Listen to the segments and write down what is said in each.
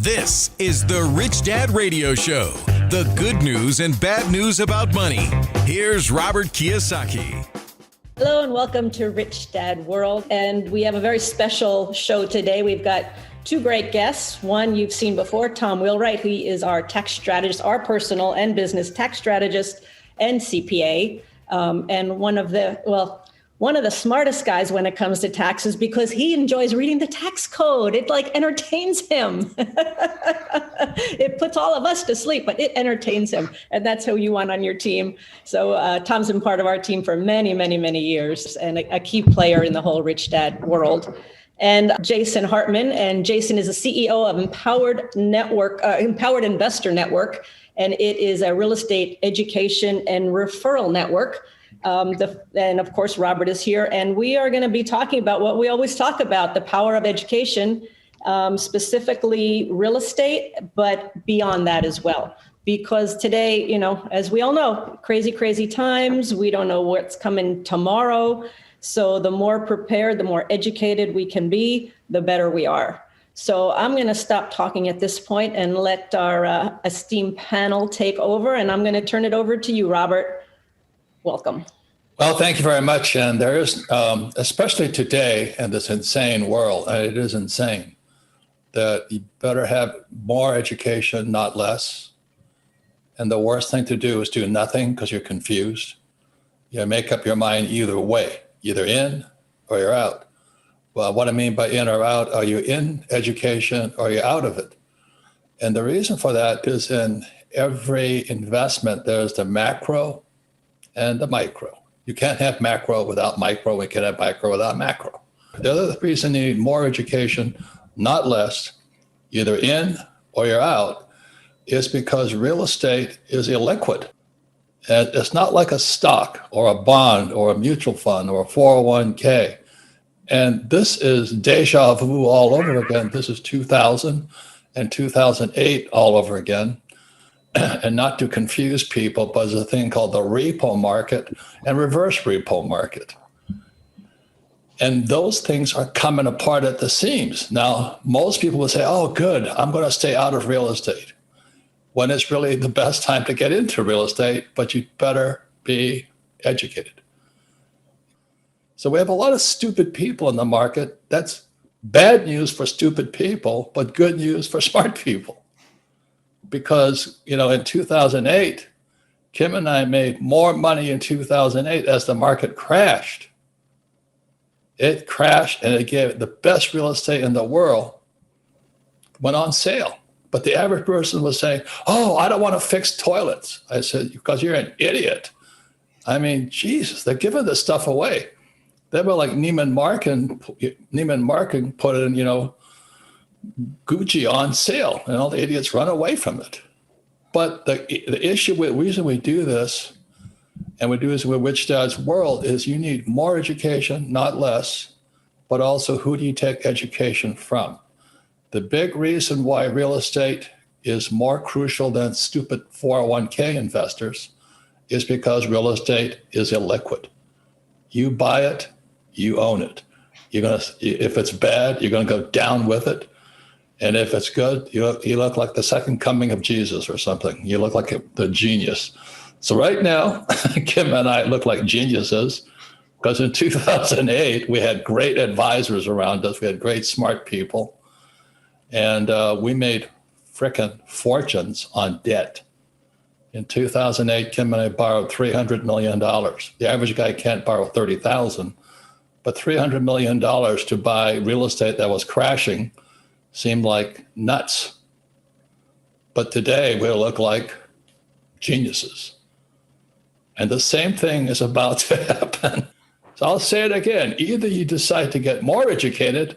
This is the Rich Dad Radio Show. The good news and bad news about money. Here's Robert Kiyosaki. Hello and welcome to Rich Dad World. And we have a very special show today. We've got two great guests. One you've seen before, Tom Wheelwright, who is our tax strategist, our personal and business tax strategist and CPA. And one of the smartest guys when it comes to taxes because he enjoys reading the tax code. It entertains him. It puts all of us to sleep, but it entertains him. And that's who you want on your team. So Tom's been part of our team for many, many, many years and a key player in the whole Rich Dad world. And Jason Hartman, and Jason is the CEO of Empowered Investor Network, and it is a real estate education and referral network. And of course, Robert is here, and we are going to be talking about what we always talk about, the power of education, specifically real estate, but beyond that as well. Because today, as we all know, crazy, crazy times. We don't know what's coming tomorrow. So the more prepared, the more educated we can be, the better we are. So I'm going to stop talking at this point and let our esteemed panel take over. And I'm going to turn it over to you, Robert. Welcome. Well, thank you very much. And there is, especially today in this insane world, and it is insane, that you better have more education, not less. And the worst thing to do is do nothing because you're confused. You make up your mind either way, either in or you're out. Well, what I mean by in or out, are you in education or are you out of it? And the reason for that is in every investment, there's the macro and the micro. You can't have macro without micro. We can't have micro without macro. The other reason you need more education, not less, either in or you're out, is because real estate is illiquid. And it's not like a stock or a bond or a mutual fund or a 401k. And this is deja vu all over again. This is 2000 and 2008 all over again. And not to confuse people, but there's a thing called the repo market and reverse repo market. And those things are coming apart at the seams. Now, most people will say, oh, good, I'm going to stay out of real estate, when it's really the best time to get into real estate, but you better be educated. So we have a lot of stupid people in the market. That's bad news for stupid people, but good news for smart people. Because, in 2008, Kim and I made more money in 2008 as the market crashed. It crashed and it gave the best real estate in the world went on sale. But the average person was saying, oh, I don't want to fix toilets. I said, because you're an idiot. I mean, Jesus, they're giving this stuff away. They were like Neiman Marcus put in, Gucci on sale, and all the idiots run away from it. But the issue, the reason we do this, and we do this with Rich Dad's World, is you need more education, not less, but also who do you take education from? The big reason why real estate is more crucial than stupid 401k investors is because real estate is illiquid. You buy it, you own it. If it's bad, you're gonna go down with it. And if it's good, you look like the second coming of Jesus or something. You look like the genius. So right now, Kim and I look like geniuses because in 2008, we had great advisors around us. We had great, smart people. And we made frickin' fortunes on debt. In 2008, Kim and I borrowed $300 million. The average guy can't borrow $30,000, but $300 million to buy real estate that was crashing seemed like nuts. But today we look like geniuses. And the same thing is about to happen. So I'll say it again. Either you decide to get more educated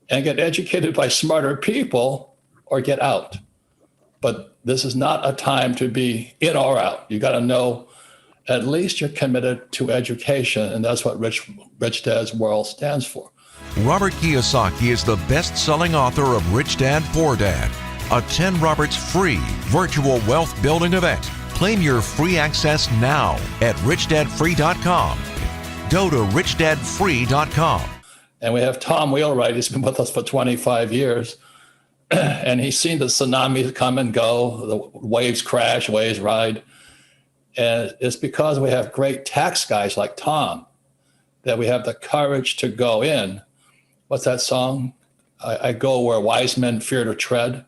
and get educated by smarter people or get out. But this is not a time to be in or out. You got to know at least you're committed to education. And that's what Rich Dad's World stands for. Robert Kiyosaki is the best-selling author of Rich Dad, Poor Dad, a 10 Roberts free virtual wealth building event. Claim your free access now at richdadfree.com. Go to richdadfree.com. And we have Tom Wheelwright. He's been with us for 25 years. and he's seen the tsunamis come and go, the waves crash, waves ride. And it's because we have great tax guys like Tom that we have the courage to go in. What's that song? I go where wise men fear to tread.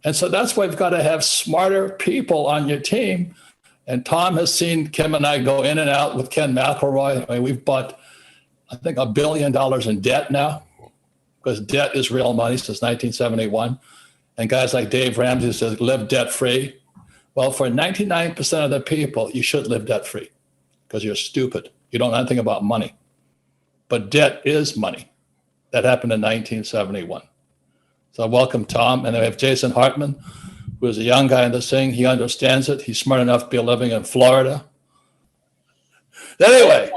And so that's why we've got to have smarter people on your team. And Tom has seen Kim and I go in and out with Ken McElroy. I mean, we've bought, I think, $1 billion in debt now, because debt is real money since 1971. And guys like Dave Ramsey says, live debt free. Well, for 99% of the people, you should live debt free because you're stupid. You don't know anything about money. But debt is money. That happened in 1971. So welcome, Tom. And then we have Jason Hartman, who is a young guy in this thing. He understands it. He's smart enough to be living in Florida. Anyway,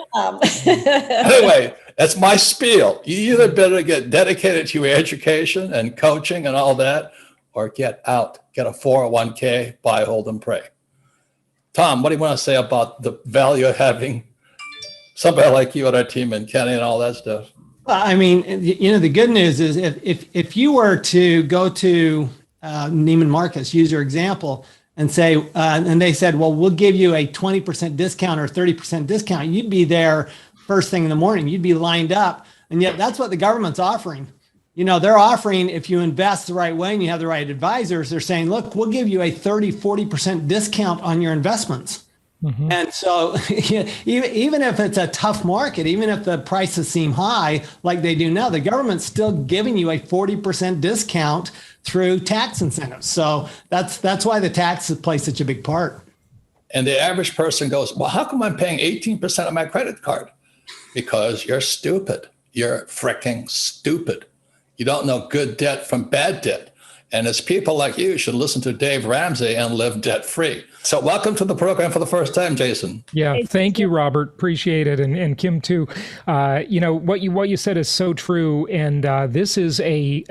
that's my spiel. You either better get dedicated to your education and coaching and all that, or get out, get a 401k, buy, hold, and pray. Tom, what do you want to say about the value of having somebody like you on our team and Kenny and all that stuff? I mean, the good news is if you were to go to Neiman Marcus, use your example, and say, and they said, well, we'll give you a 20% discount or 30% discount, you'd be there first thing in the morning. You'd be lined up. And yet that's what the government's offering. They're offering, if you invest the right way and you have the right advisors, they're saying, look, we'll give you a 30-40% discount on your investments. Mm-hmm. And so even if it's a tough market, even if the prices seem high, like they do now, the government's still giving you a 40% discount through tax incentives. So that's why the taxes play such a big part. And the average person goes, well, how come I'm paying 18% on my credit card? Because you're stupid. You're freaking stupid. You don't know good debt from bad debt. And it's people like you should listen to Dave Ramsey and live debt free. So welcome to the program for the first time, Jason. Yeah, thank you, Robert. Appreciate it. And Kim too. What you said is so true. And this is a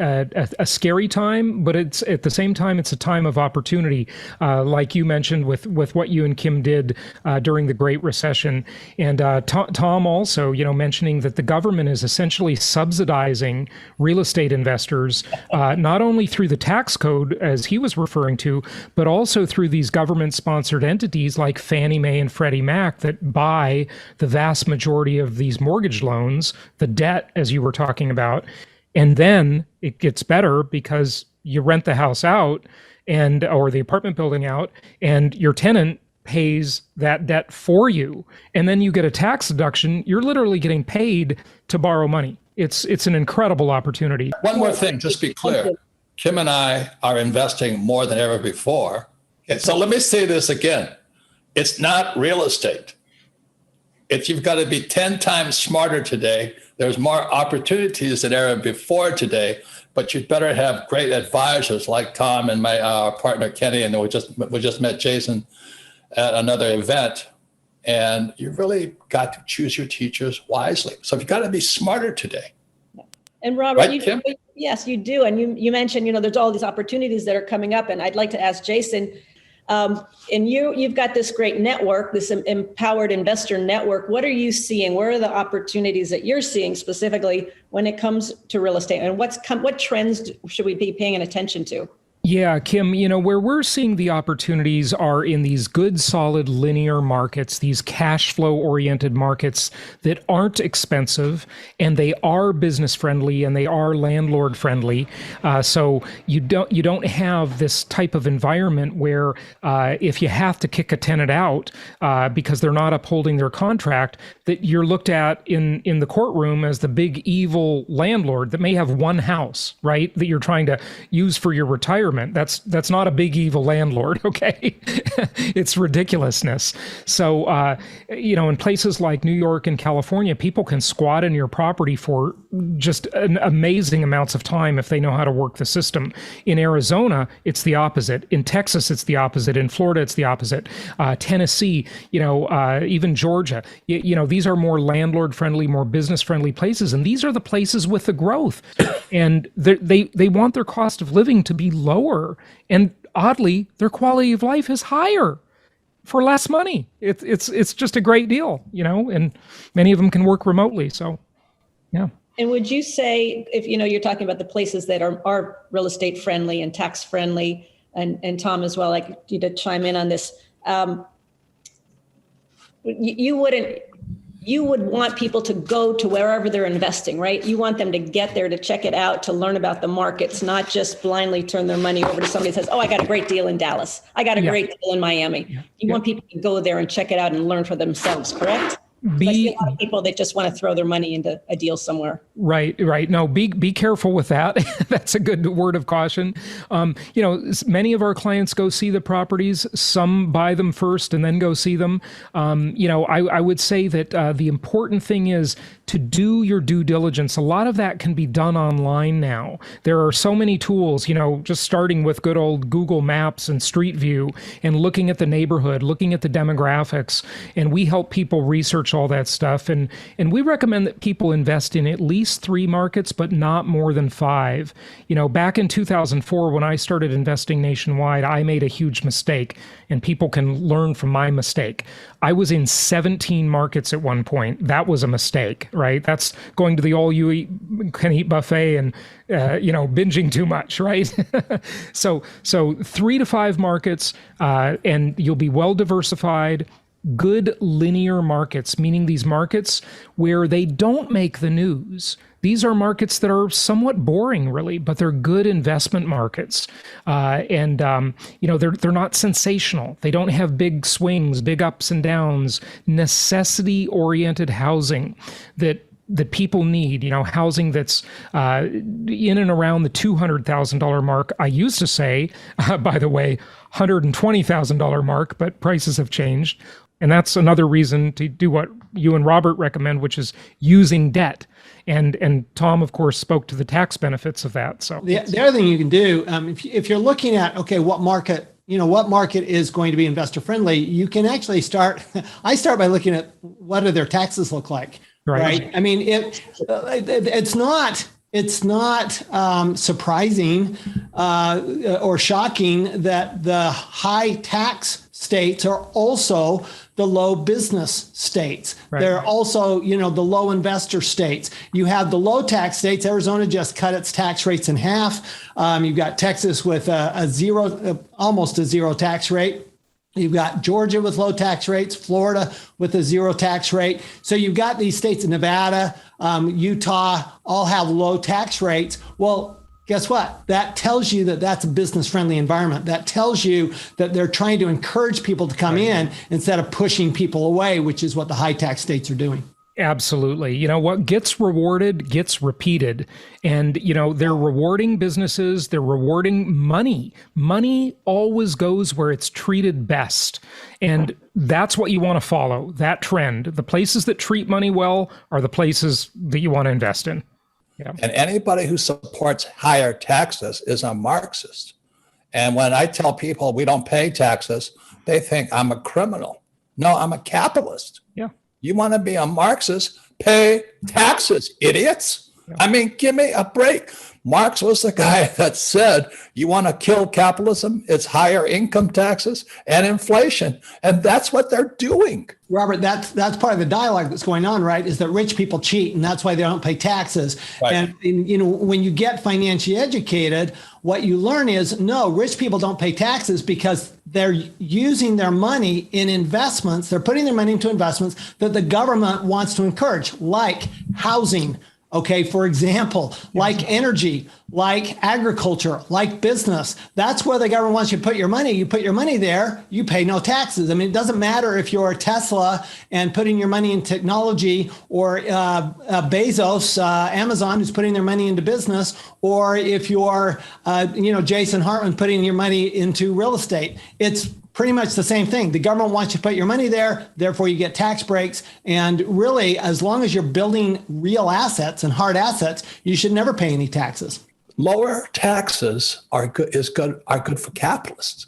scary time, but it's at the same time, it's a time of opportunity. Like you mentioned with what you and Kim did during the Great Recession. And Tom also, mentioning that the government is essentially subsidizing real estate investors, not only through the tax code, as he was referring to, but also through these government-sponsored entities like Fannie Mae and Freddie Mac that buy the vast majority of these mortgage loans, the debt, as you were talking about. And then it gets better because you rent the house out or the apartment building out, and your tenant pays that debt for you. And then you get a tax deduction. You're literally getting paid to borrow money. It's an incredible opportunity. One more thing, just be clear. Kim and I are investing more than ever before. Okay, so let me say this again. It's not real estate. You've got to be 10 times smarter today. There's more opportunities than ever before today, but you'd better have great advisors like Tom and my partner Kenny, and we just met Jason at another event. And you really got to choose your teachers wisely. So you've got to be smarter today. And Robert, right, Kim? Yes, you do. And you mentioned, there's all these opportunities that are coming up. And I'd like to ask Jason, and you've got this great network, this empowered investor network. What are you seeing? Where are the opportunities that you're seeing specifically when it comes to real estate? And what trends should we be paying attention to? Yeah, Kim, where we're seeing the opportunities are in these good, solid, linear markets, these cash flow oriented markets that aren't expensive, and they are business friendly and they are landlord friendly. So you don't have this type of environment where if you have to kick a tenant out because they're not upholding their contract, that you're looked at in the courtroom as the big evil landlord that may have one house, right, that you're trying to use for your retirement. That's not a big evil landlord, okay? It's ridiculousness. So, in places like New York and California, people can squat in your property for just amazing amounts of time if they know how to work the system. In Arizona, it's the opposite. In Texas, it's the opposite. In Florida, it's the opposite. Tennessee, even Georgia, these are more landlord-friendly, more business-friendly places, and these are the places with the growth. And they want their cost of living to be lower. And oddly, their quality of life is higher for less money. It's just a great deal, and many of them can work remotely. So, yeah. And would you say, if you're talking about the places that are real estate friendly and tax friendly, and Tom as well, I'd like you to chime in on this. You would want people to go to wherever they're investing, right? You want them to get there, to check it out, to learn about the markets, not just blindly turn their money over to somebody that says, oh, I got a great deal in Dallas. I got a great deal in Miami. You want people to go there and check it out and learn for themselves, correct? I see a lot of people that just want to throw their money into a deal somewhere. Right. No, be careful with that. That's a good word of caution. Many of our clients go see the properties. Some buy them first and then go see them. I would say that the important thing is to do your due diligence. A lot of that can be done online now. There are so many tools, just starting with good old Google Maps and Street View and looking at the neighborhood, looking at the demographics, and we help people research all that stuff. And we recommend that people invest in at least 3 markets, but not more than 5. Back in 2004, when I started investing nationwide, I made a huge mistake, and people can learn from my mistake. I was in 17 markets at one point. That was a mistake, right? That's going to the all-you-can-eat buffet and, binging too much, right? So 3 to 5 markets, and you'll be well diversified. Good linear markets, meaning these markets where they don't make the news. These are markets that are somewhat boring, really, but they're good investment markets. They're not sensational. They don't have big swings, big ups and downs, necessity-oriented housing that people need, housing that's in and around the $200,000 mark. I used to say, by the way, $120,000 mark, but prices have changed. And that's another reason to do what you and Robert recommend, which is using debt. And Tom, of course, spoke to the tax benefits of that. So the other thing you can do, if you're looking at, okay, what market is going to be investor friendly, you can actually start. I start by looking at what do their taxes look like, right? I mean, it's not surprising or shocking that the high tax states are also the low business states. Right. They're also, the low investor states. You have the low tax states. Arizona just cut its tax rates in half. You've got Texas with almost a zero tax rate. You've got Georgia with low tax rates, Florida with a zero tax rate. So you've got these states, Nevada, Utah, all have low tax rates. Well, guess what? That tells you that that's a business-friendly environment. That tells you that they're trying to encourage people to come in instead of pushing people away, which is what the high tax states are doing. Absolutely. What gets rewarded gets repeated. And, they're rewarding businesses. They're rewarding money. Money always goes where it's treated best. And that's what you want to follow, that trend. The places that treat money well are the places that you want to invest in. Yeah. And anybody who supports higher taxes is a Marxist. And when I tell people we don't pay taxes, they think I'm a criminal. No, I'm a capitalist. Yeah. You want to be a Marxist? Pay taxes, idiots. Yeah. I mean, give me a break. Marx was the guy that said, you want to kill capitalism? It's higher income taxes and inflation. And that's what they're doing. Robert, that's part of the dialogue that's going on, right? Is that rich people cheat, and that's why they don't pay taxes. Right. And when you get financially educated, what you learn is, no, rich people don't pay taxes because they're using their money in investments. They're putting their money into investments that the government wants to encourage, like housing. Okay, for example, like energy, like agriculture, like business. That's where the government wants you to put your money. You put your money there, you pay no taxes. I mean, it doesn't matter if you're Tesla and putting your money in technology, or Bezos, Amazon, who's putting their money into business, or if you're, Jason Hartman putting your money into real estate. It's pretty much the same thing. The government wants you to put your money there, therefore you get tax breaks. And really, as long as you're building real assets and hard assets, you should never pay any taxes. Lower taxes are good for capitalists.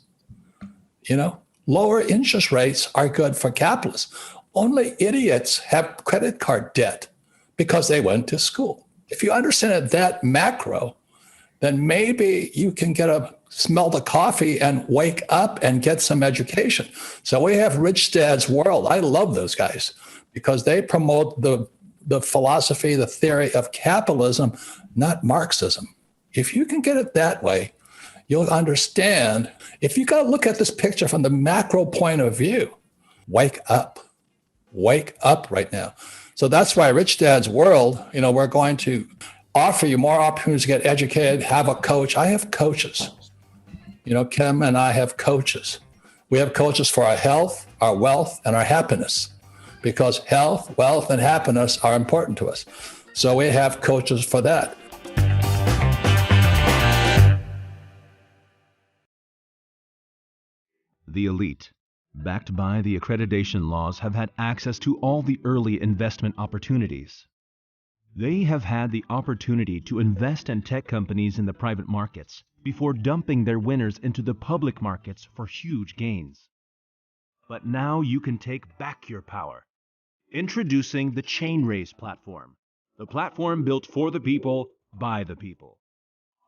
Lower interest rates are good for capitalists. Only idiots have credit card debt because they went to school. If you understand it that macro, then maybe you can smell the coffee and wake up and get some education. So we have Rich Dad's World. I love those guys because they promote the the philosophy, the theory of capitalism, not Marxism. If you can get it that way, you'll understand. If you got to look at this picture from the macro point of view, wake up right now. So that's why Rich Dad's World, we're going to offer you more opportunities to get educated, have a coach. I have coaches. Kim and I have coaches. We have coaches for our health, our wealth, and our happiness, because health, wealth, and happiness are important to us. So we have coaches for that. The elite, backed by the accreditation laws, have had access to all the early investment opportunities. They have had the opportunity to invest in tech companies in the private markets before dumping their winners into the public markets for huge gains. But now you can take back your power. Introducing the Chainraise platform, the platform built for the people, by the people.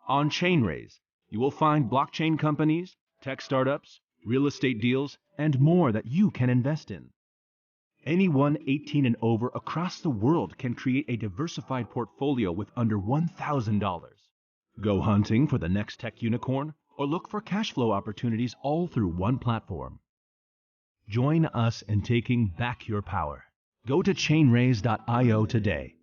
On Chainraise, you will find blockchain companies, tech startups, real estate deals, and more that you can invest in. Anyone 18 and over across the world can create a diversified portfolio with under $1,000. Go hunting for the next tech unicorn, or look for cash flow opportunities all through one platform. Join us in taking back your power. Go to chainraise.io today.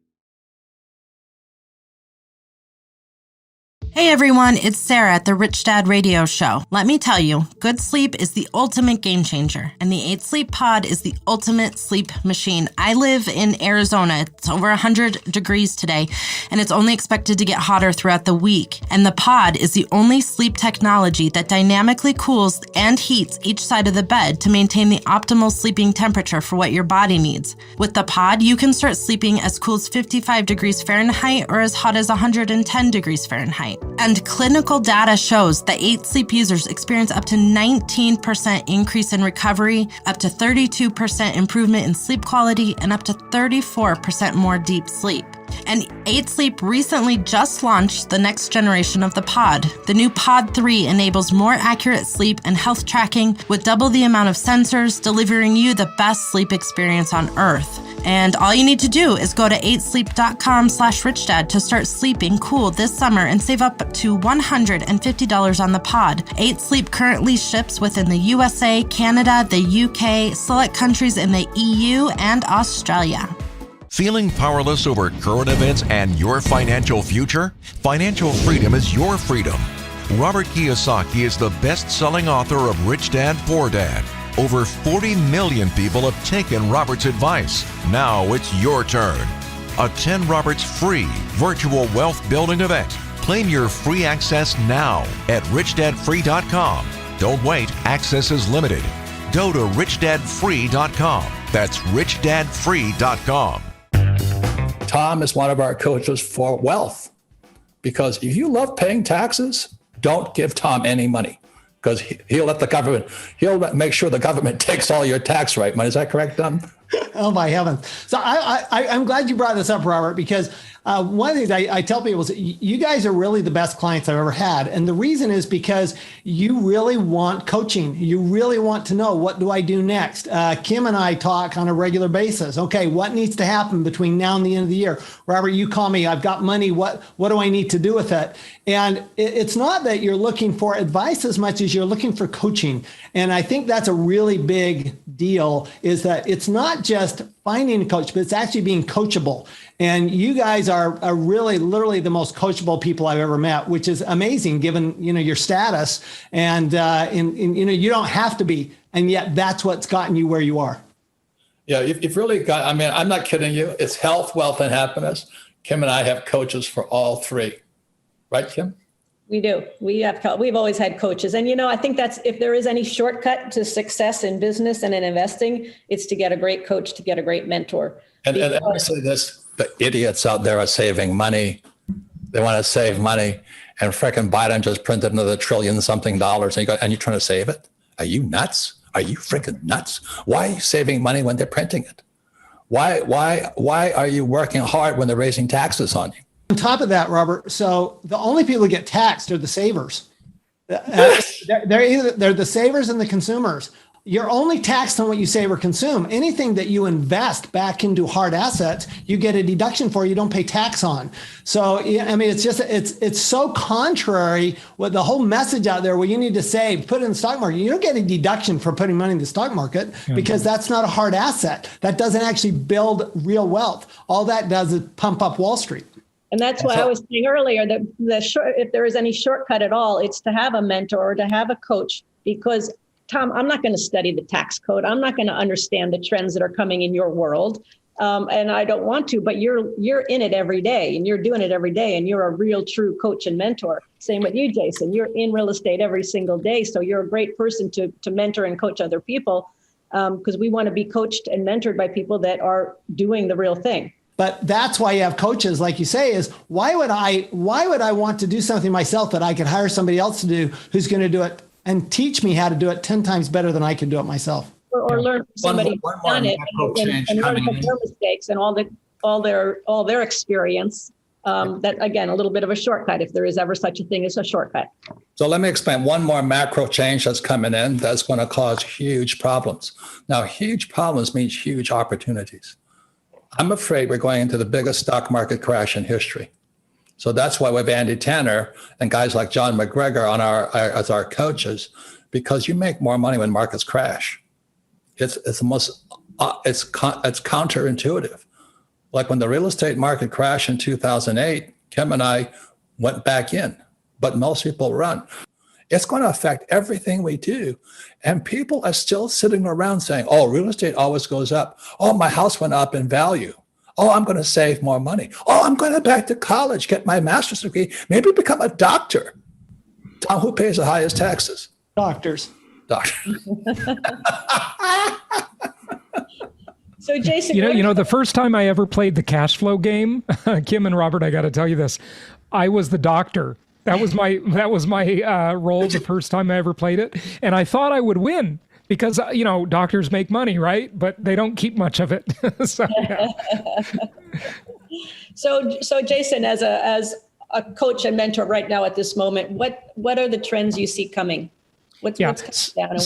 Hey everyone, it's Sarah at the Rich Dad Radio Show. Let me tell you, good sleep is the ultimate game changer, and the 8 Sleep Pod is the ultimate sleep machine. I live in Arizona. It's over 100 degrees today, and it's only expected to get hotter throughout the week. And the pod is the only sleep technology that dynamically cools and heats each side of the bed to maintain the optimal sleeping temperature for what your body needs. With the pod, you can start sleeping as cool as 55 degrees Fahrenheit or as hot as 110 degrees Fahrenheit. And clinical data shows that 8 Sleep users experience up to 19% increase in recovery, up to 32% improvement in sleep quality, and up to 34% more deep sleep. And 8 Sleep recently just launched the next generation of the pod. The new Pod 3 enables more accurate sleep and health tracking with double the amount of sensors, delivering you the best sleep experience on Earth. And all you need to do is go to 8sleep.com/richdad to start sleeping cool this summer and save up to $150 on the pod. 8 Sleep currently ships within the USA, Canada, the UK, select countries in the EU, and Australia. Feeling powerless over current events and your financial future? Financial freedom is your freedom. Robert Kiyosaki is the best-selling author of Rich Dad, Poor Dad. Over 40 million people have taken Robert's advice. Now it's your turn. Attend Robert's free virtual wealth building event. Claim your free access now at richdadfree.com. Don't wait, access is limited. Go to richdadfree.com. That's richdadfree.com. Tom is one of our coaches for wealth, because if you love paying taxes, don't give Tom any money, because he'll make sure the government takes all your tax rate money. Is that correct, Tom? Oh my heavens. So I'm glad you brought this up, Robert, because one of the things I tell people is you guys are really the best clients I've ever had. And the reason is because you really want coaching. You really want to know, what do I do next? Kim and I talk on a regular basis. Okay, what needs to happen between now and the end of the year? Robert, you call me, I've got money. What do I need to do with it? And it's not that you're looking for advice as much as you're looking for coaching. And I think that's a really big deal, is that it's not just finding a coach, but it's actually being coachable. And you guys are really literally the most coachable people I've ever met, which is amazing given, your status. And you don't have to be, and yet that's what's gotten you where you are. Yeah, you've really got, I'm not kidding you. It's health, wealth, and happiness. Kim and I have coaches for all three. Right, Kim? We do. We've always had coaches. And, I think that's, if there is any shortcut to success in business and in investing, it's to get a great coach, to get a great mentor. And I say this, the idiots out there are saving money. They want to save money. And frickin' Biden just printed another $1 trillion dollars. And you're trying to save it? Are you nuts? Are you frickin' nuts? Why are you saving money when they're printing it? Why are you working hard when they're raising taxes on you? On top of that, Robert, so the only people who get taxed are the savers. They're the savers and the consumers. you're only taxed on what you save or consume. Anything that you invest back into hard assets, you get a deduction for, you don't pay tax on. So, I mean, it's so contrary with the whole message out there where you need to save, put it in the stock market. You don't get a deduction for putting money in the stock market because that's not a hard asset. That doesn't actually build real wealth. All that does is pump up Wall Street. And that's why I was saying earlier that if there is any shortcut at all, it's to have a mentor or to have a coach, because Tom, I'm not going to study the tax code. I'm not going to understand the trends that are coming in your world. And I don't want to, but you're in it every day and you're doing it every day. And you're a real true coach and mentor. Same with you, Jason. You're in real estate every single day. So you're a great person to mentor and coach other people, because we want to be coached and mentored by people that are doing the real thing. But that's why you have coaches, like you say, is why would I want to do something myself that I could hire somebody else to do who's going to do it and teach me how to do it 10 times better than I can do it myself. Or learn from somebody who's done it and learn from their mistakes and all their experience. That, again, a little bit of a shortcut, if there is ever such a thing as a shortcut. So let me explain one more macro change that's coming in that's going to cause huge problems. Now, huge problems means huge opportunities. I'm afraid we're going into the biggest stock market crash in history. So that's why we have Andy Tanner and guys like John McGregor as our coaches, because you make more money when markets crash. It's counterintuitive. Like when the real estate market crashed in 2008, Kim and I went back in, but most people run. It's going to affect everything we do. And people are still sitting around saying, oh, real estate always goes up. Oh, my house went up in value. Oh, I'm going to save more money. Oh, I'm going back to college, get my master's degree, maybe become a doctor. Tom, who pays the highest taxes? Doctors. So, Jason, the first time I ever played the cash flow game, Kim and Robert, I got to tell you this, I was the doctor. That was my role the first time I ever played it, and I thought I would win. Because, doctors make money, right? But they don't keep much of it. So, yeah. So Jason, as a coach and mentor right now at this moment, what are the trends you see coming? What's coming down, and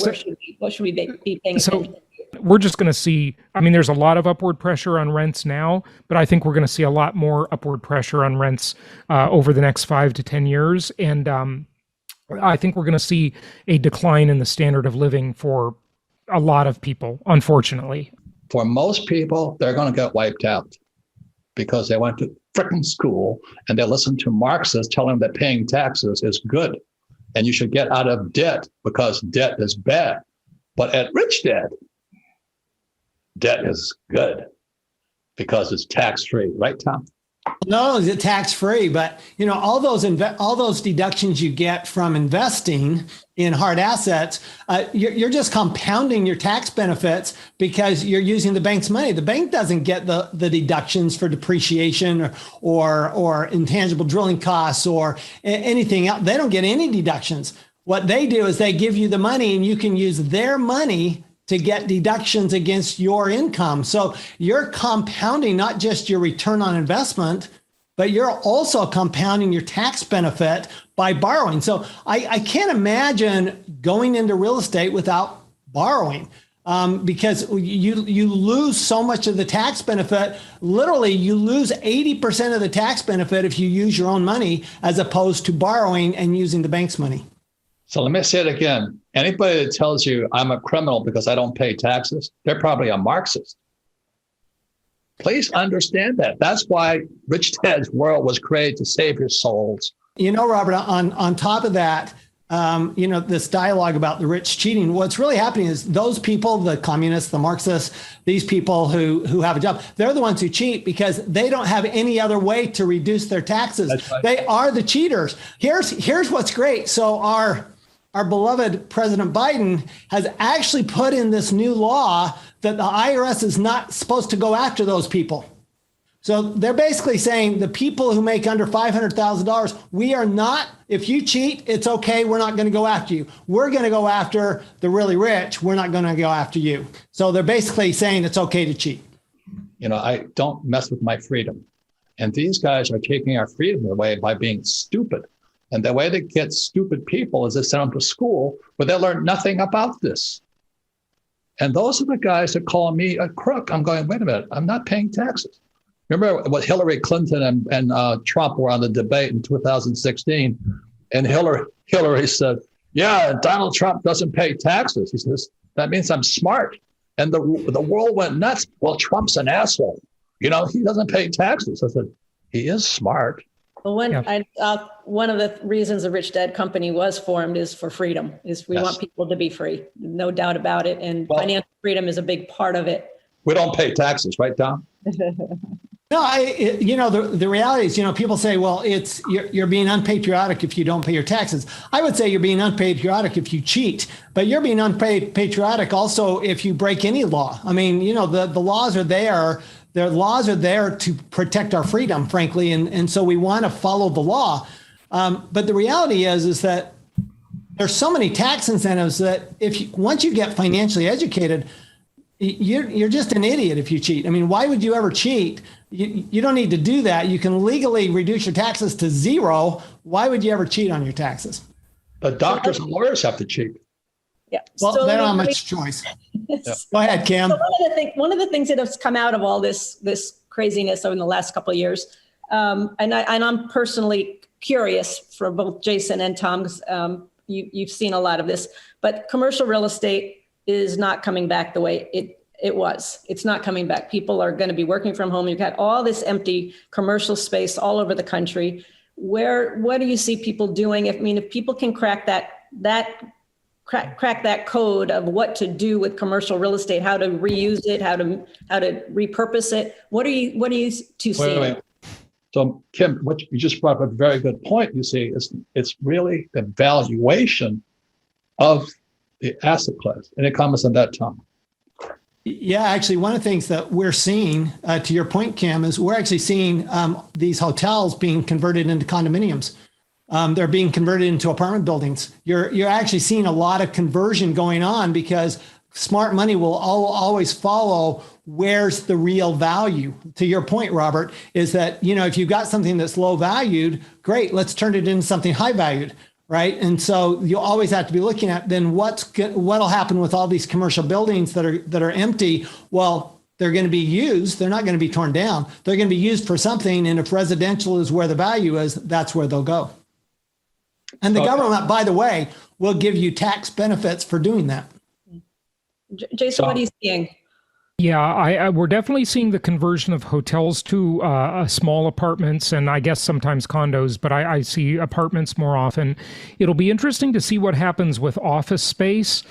what should we be paying attention to? We're just going to see, there's a lot of upward pressure on rents now, but I think we're going to see a lot more upward pressure on rents over the next 5 to 10 years. And I think we're going to see a decline in the standard of living for a lot of people, unfortunately. For most people, they're going to get wiped out because they went to frickin' school and they listened to Marxists telling them that paying taxes is good and you should get out of debt because debt is bad. But at Rich Dad, debt is good because it's tax-free. Right, Tom? No, it's tax-free, but all those deductions you get from investing in hard assets, you're just compounding your tax benefits because you're using the bank's money. The bank doesn't get the deductions for depreciation or intangible drilling costs or anything else. They don't get any deductions. What they do is they give you the money and you can use their money to get deductions against your income. So you're compounding not just your return on investment, but you're also compounding your tax benefit by borrowing. So I can't imagine going into real estate without borrowing because you lose so much of the tax benefit. Literally, you lose 80% of the tax benefit if you use your own money as opposed to borrowing and using the bank's money. So let me say it again. Anybody that tells you I'm a criminal because I don't pay taxes, they're probably a Marxist. Please understand that. That's why Rich Dad's World was created to save your souls. Robert, on top of that, this dialogue about the rich cheating, what's really happening is those people, the communists, the Marxists, these people who have a job, they're the ones who cheat because they don't have any other way to reduce their taxes. That's right. They are the cheaters. Here's what's great. So our beloved President Biden has actually put in this new law that the IRS is not supposed to go after those people. So they're basically saying the people who make under $500,000, we are not, if you cheat, it's okay. We're not going to go after you. We're going to go after the really rich. We're not going to go after you. So they're basically saying it's okay to cheat. I don't mess with my freedom. And these guys are taking our freedom away by being stupid. And the way they get stupid people is they send them to school where they learn nothing about this. And those are the guys that call me a crook. I'm going, wait a minute, I'm not paying taxes. Remember what Hillary Clinton and Trump were on the debate in 2016, and Hillary said, yeah, Donald Trump doesn't pay taxes. He says, that means I'm smart. And the world went nuts. Well, Trump's an asshole. He doesn't pay taxes. I said, he is smart. Well, one of the reasons the Rich Dad Company was formed is for freedom. We want people to be free, no doubt about it. And financial freedom is a big part of it. We don't pay taxes, right, Don? No, the reality is, people say, well, you're being unpatriotic if you don't pay your taxes. I would say you're being unpatriotic if you cheat, but you're being unpatriotic also if you break any law. I mean, the laws are there. The laws are there to protect our freedom, frankly, and so we want to follow the law. But the reality is that there's so many tax incentives that once you get financially educated, you're just an idiot if you cheat. I mean, why would you ever cheat? You don't need to do that. You can legally reduce your taxes to zero. Why would you ever cheat on your taxes? But doctors and lawyers have to cheat. Yeah. Well, so they don't have much choice. Yeah. Go ahead, Cam. So one of the things that has come out of all this craziness over the last couple of years, and I'm personally curious for both Jason and Tom, because you've seen a lot of this, but commercial real estate is not coming back the way it was. It's not coming back. People are going to be working from home. You've got all this empty commercial space all over the country. What do you see people doing? If people can crack that code of what to do with commercial real estate, how to reuse it, how to repurpose it. What are you two seeing? Wait. So Kim, what you just brought up a very good point. You see, it's really the valuation of the asset class. Any comments on that, Tom? Yeah, actually, one of the things that we're seeing, to your point, Cam, is we're actually seeing these hotels being converted into condominiums. They're being converted into apartment buildings. You're actually seeing a lot of conversion going on because smart money will always follow where's the real value. To your point, Robert, is that, if you've got something that's low valued, great, let's turn it into something high valued. Right. And so you always have to be looking at then what'll happen with all these commercial buildings that are empty. Well, they're going to be used. They're not going to be torn down. They're going to be used for something. And if residential is where the value is, that's where they'll go. And the government, by the way, will give you tax benefits for doing that. Jason, what are you seeing? Yeah, we're definitely seeing the conversion of hotels to small apartments and I guess sometimes condos, but I see apartments more often. It'll be interesting to see what happens with office space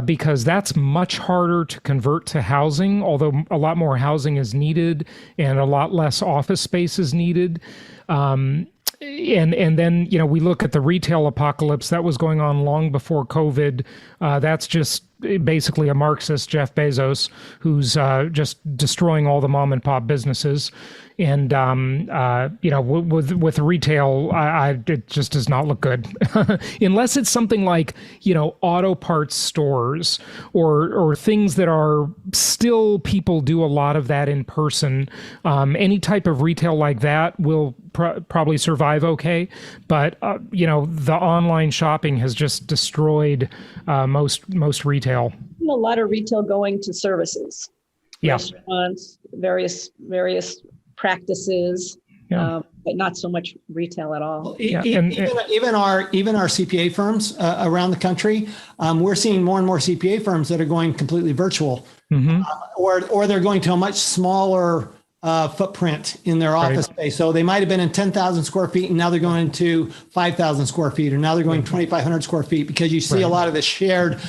because that's much harder to convert to housing, although a lot more housing is needed and a lot less office space is needed. And then, we look at the retail apocalypse that was going on long before COVID. That's just basically a Marxist, Jeff Bezos, who's just destroying all the mom and pop businesses. And, with retail, it just does not look good unless it's something like, auto parts stores or things that are still people do a lot of that in person. Any type of retail like that will probably survive okay. But, the online shopping has just destroyed most retail. A lot of retail going to services, restaurants, various practices, but not so much retail at all. Even our CPA firms around the country, we're seeing more and more CPA firms that are going completely virtual, or they're going to a much smaller footprint in their office space. So they might have been in 10,000 square feet and now they're going to 5,000 square feet, or now they're going 2,500 square feet because you see a lot of this shared,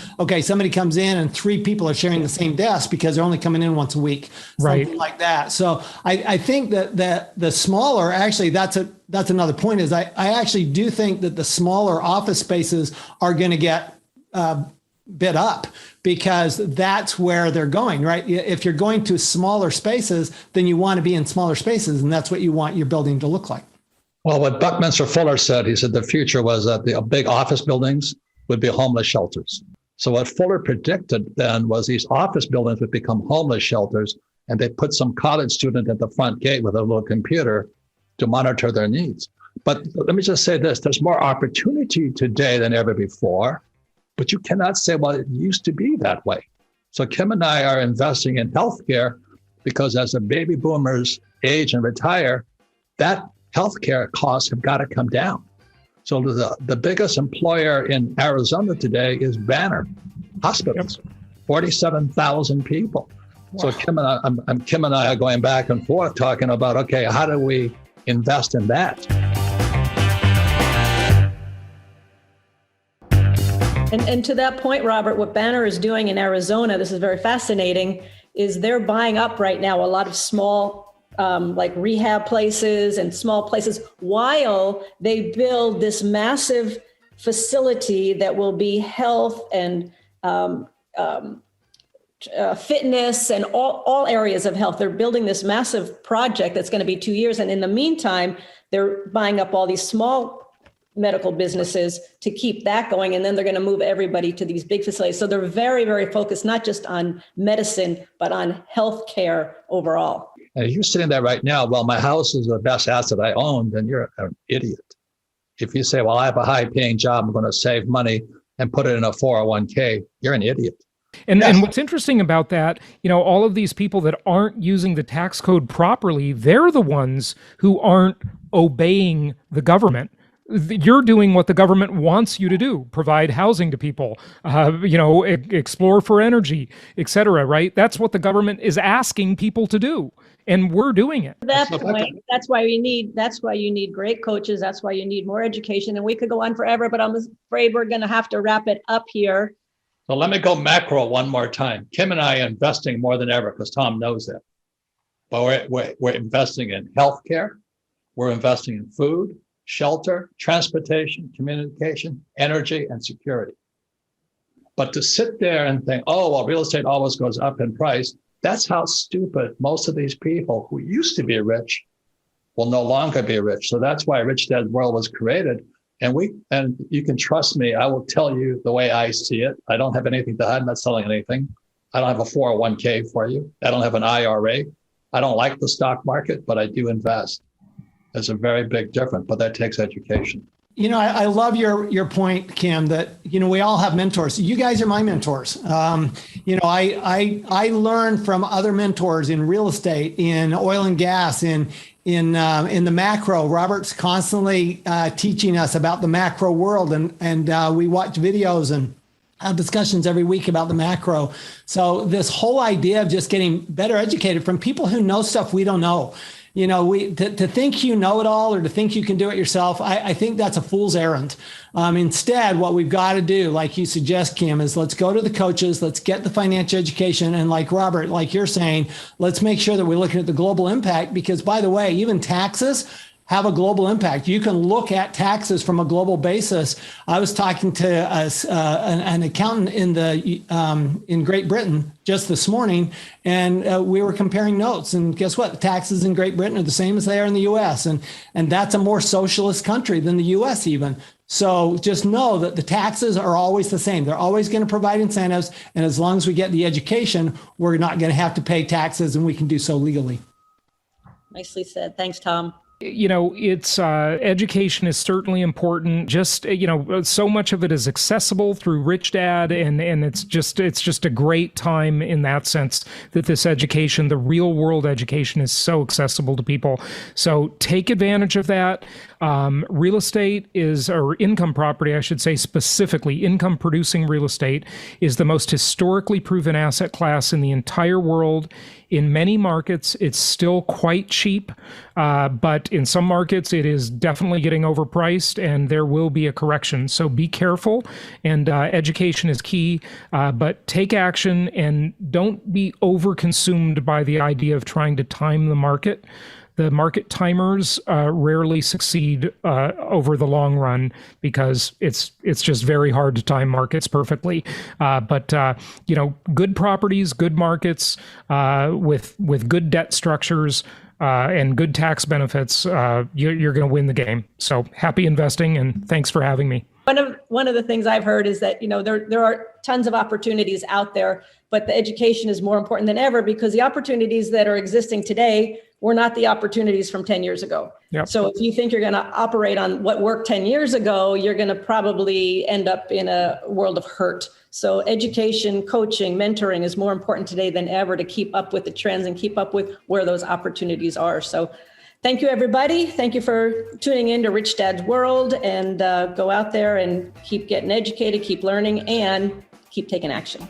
somebody comes in and 3 people are sharing the same desk because they're only coming in once a week, something like that. So I think that the smaller, actually, that's another point is I actually do think that the smaller office spaces are going to get bid up because that's where they're going, right? If you're going to smaller spaces, then you want to be in smaller spaces, and that's what you want your building to look like. Well, what Buckminster Fuller said, he said the future was that the big office buildings would be homeless shelters. So what Fuller predicted then was these office buildings would become homeless shelters, and they put some college student at the front gate with a little computer to monitor their needs. But let me just say this, there's more opportunity today than ever before. But you cannot say, well, it used to be that way. So Kim and I are investing in healthcare because as the baby boomers age and retire, that healthcare costs have got to come down. So the biggest employer in Arizona today is Banner Hospitals, 47,000 people. Wow. So Kim and I are going back and forth talking about, okay, how do we invest in that? And to that point, Robert, what Banner is doing in Arizona, this is very fascinating, is they're buying up right now a lot of small like rehab places and small places while they build this massive facility that will be health and fitness and all areas of health. They're building this massive project that's going to be 2 years. And in the meantime, they're buying up all these small medical businesses to keep that going. And then they're going to move everybody to these big facilities. So they're very, very focused, not just on medicine, but on healthcare overall. And you're sitting there right now, well, my house is the best asset I own, then you're an idiot. If you say, well, I have a high paying job, I'm going to save money and put it in a 401k, you're an idiot. And what's interesting about that, all of these people that aren't using the tax code properly, they're the ones who aren't obeying the government. You're doing what the government wants you to do, provide housing to people, explore for energy, et cetera, right? That's what the government is asking people to do. And we're doing it. At that point, that's why you need great coaches. That's why you need more education. And we could go on forever, but I'm afraid we're going to have to wrap it up here. So let me go macro one more time. Kim and I are investing more than ever because Tom knows that. But we're investing in healthcare. We're investing in food, shelter, transportation, communication, energy, and security. But to sit there and think, oh, well, real estate always goes up in price. That's how stupid most of these people who used to be rich will no longer be rich. So that's why Rich Dad World was created. And you can trust me, I will tell you the way I see it. I don't have anything to hide. I'm not selling anything. I don't have a 401k for you. I don't have an IRA. I don't like the stock market, but I do invest. There's a very big difference, but that takes education. I love your point, Kim, that, we all have mentors. You guys are my mentors. I learned from other mentors in real estate, in oil and gas, in the macro. Robert's constantly teaching us about the macro world, and we watch videos and have discussions every week about the macro. So this whole idea of just getting better educated from people who know stuff we don't know. To think you know it all or to think you can do it yourself, I think that's a fool's errand. Instead, what we've got to do, like you suggest, Kim, is let's go to the coaches, let's get the financial education. And like Robert, like you're saying, let's make sure that we're looking at the global impact, because by the way, even taxes have a global impact. You can look at taxes from a global basis. I was talking to an accountant in Great Britain just this morning, and we were comparing notes. And guess what? The taxes in Great Britain are the same as they are in the U.S. And that's a more socialist country than the U.S. even. So just know that the taxes are always the same. They're always going to provide incentives. And as long as we get the education, we're not going to have to pay taxes, and we can do so legally. Nicely said. Thanks, Tom. It's education is certainly important. Just, so much of it is accessible through Rich Dad, and it's just a great time in that sense that this education, the real world education, is so accessible to people. So take advantage of that. Real estate or income property, I should say specifically, income producing real estate is the most historically proven asset class in the entire world. In many markets, it's still quite cheap, but in some markets, it is definitely getting overpriced, and there will be a correction. So be careful, and education is key, but take action and don't be overconsumed by the idea of trying to time the market. The market timers rarely succeed over the long run because it's just very hard to time markets perfectly. But good properties, good markets with good debt structures and good tax benefits, you're going to win the game. So happy investing, and thanks for having me. One of the things I've heard is that, there are tons of opportunities out there, but the education is more important than ever, because the opportunities that are existing today were not the opportunities from 10 years ago. Yep. So if you think you're going to operate on what worked 10 years ago, you're going to probably end up in a world of hurt. So education, coaching, mentoring is more important today than ever to keep up with the trends and keep up with where those opportunities are. So thank you, everybody. Thank you for tuning in to Rich Dad's World, and go out there and keep getting educated, keep learning, and keep taking action.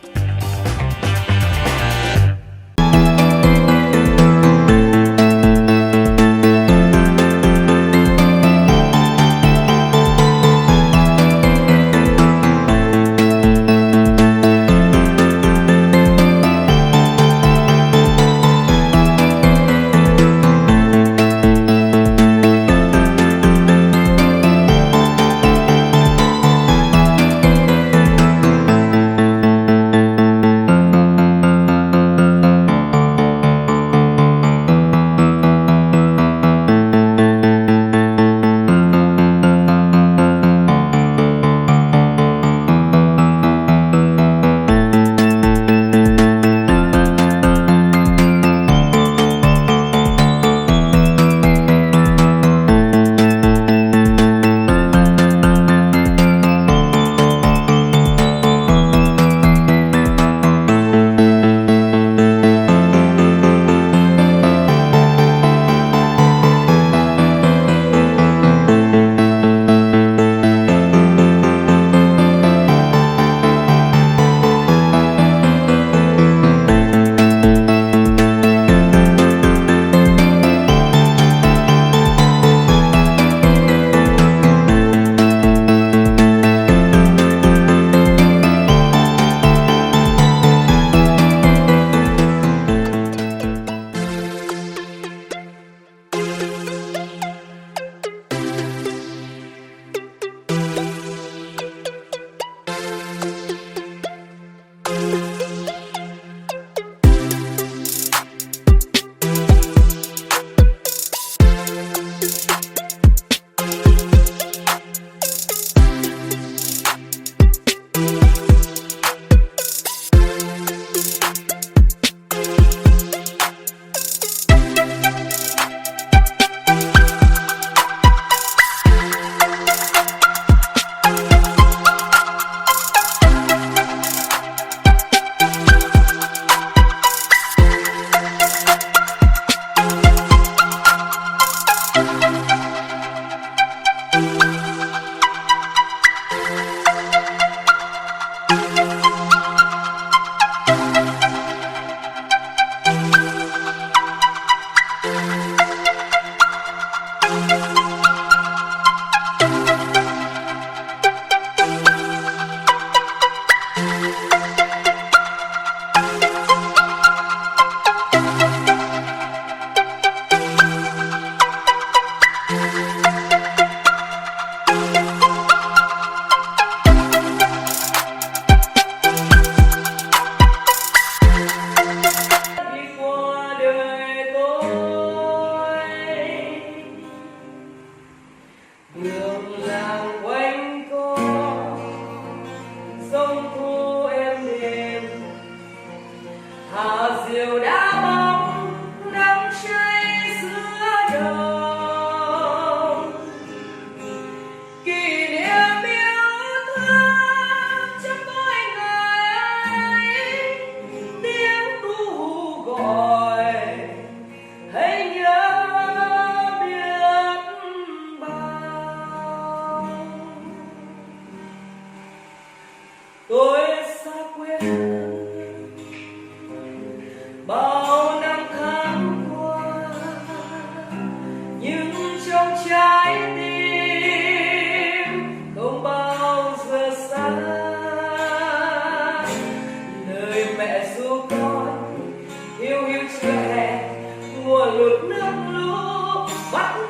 Hiu hiu chưa hè mùa lụt nước lũ bắt